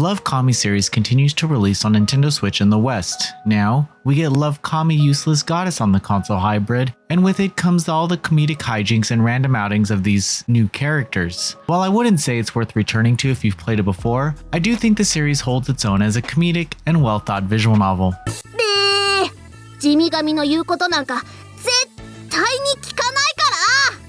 LoveKami series continues to release on Nintendo Switch in the West. Now, we get LoveKami Useless Goddess on the console hybrid, and with it comes all the comedic hijinks and random outings of these new characters. While I wouldn't say it's worth returning to if you've played it before, I do think the series holds its own as a comedic and well-thought visual novel. 地味神の言うことなんか絶対に聞かないから。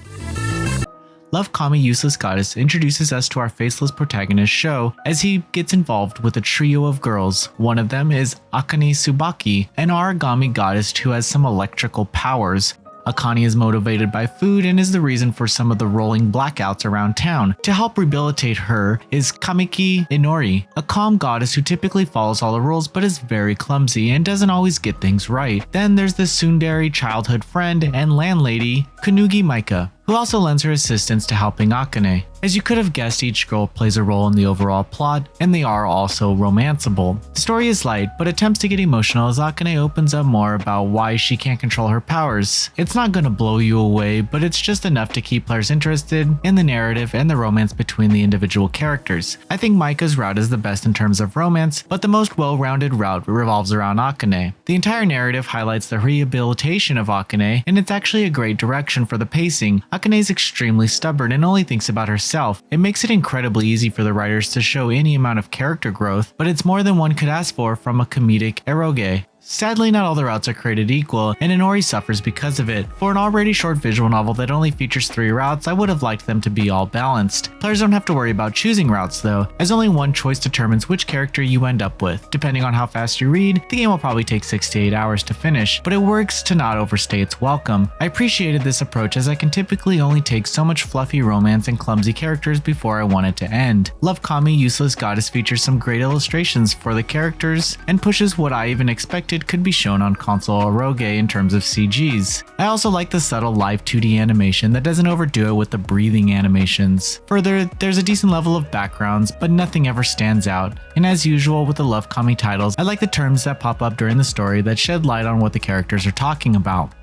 LoveKami Useless Goddess introduces us to our faceless protagonist Sho as he gets involved with a trio of girls. One of them is Akane Tsubaki, an origami goddess who has some electrical powers. Akane is motivated by food and is the reason for some of the rolling blackouts around town. To help rehabilitate her is Kamiki Inori, a calm goddess who typically follows all the rules but is very clumsy and doesn't always get things right. Then there's the tsundere childhood friend and landlady Kunugi Maika, who also lends her assistance to helping Akane. As you could have guessed, each girl plays a role in the overall plot, and they are also romanceable. The story is light, but attempts to get emotional as Akane opens up more about why she can't control her powers. It's not gonna blow you away, but it's just enough to keep players interested in the narrative and the romance between the individual characters. I think Maika's route is the best in terms of romance, but the most well-rounded route revolves around Akane. The entire narrative highlights the rehabilitation of Akane, and it's actually a great direction for the pacing. Akane is extremely stubborn and only thinks about herself. It makes it incredibly easy for the writers to show any amount of character growth, but it's more than one could ask for from a comedic eroge. Sadly, not all the routes are created equal, and Inori suffers because of it. For an already short visual novel that only features 3 routes, I would have liked them to be all balanced. Players don't have to worry about choosing routes though, as only one choice determines which character you end up with. Depending on how fast you read, the game will probably take 6 to 8 hours to finish, but it works to not overstay its welcome. I appreciated this approach as I can typically only take so much fluffy romance and clumsy characters before I want it to end. LoveKami Useless Goddess features some great illustrations for the characters and pushes what I even expected could be shown on console eroge in terms of CGs. I also like the subtle live 2D animation that doesn't overdo it with the breathing animations. Further, there's a decent level of backgrounds, but nothing ever stands out. And as usual with the LoveKami titles, I like the terms that pop up during the story that shed light on what the characters are talking about.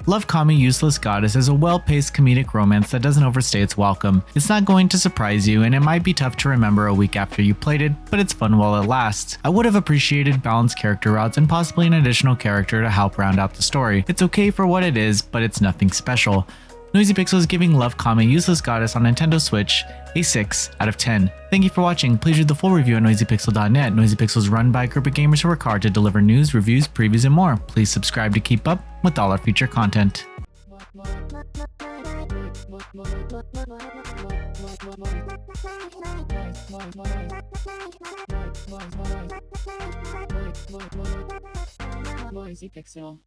LoveKami Useless Goddess is a well-paced comedic romance that doesn't overstay its welcome. It's not going to surprise you, and it might be tough to remember a week after you played it, but it's fun while it lasts. I would have appreciated balanced character routes and possibly an additional character to help round out the story. It's okay for what it is, but it's nothing special. Noisy Pixel is giving LoveKami Useless Goddess on Nintendo Switch a 6 out of 10. Thank you for watching. Please read the full review on noisypixel.net. Noisy Pixel is run by a group of gamers who work hard to deliver news, reviews, previews, and more. Please subscribe to keep up with all our future content. Noisy Pixel.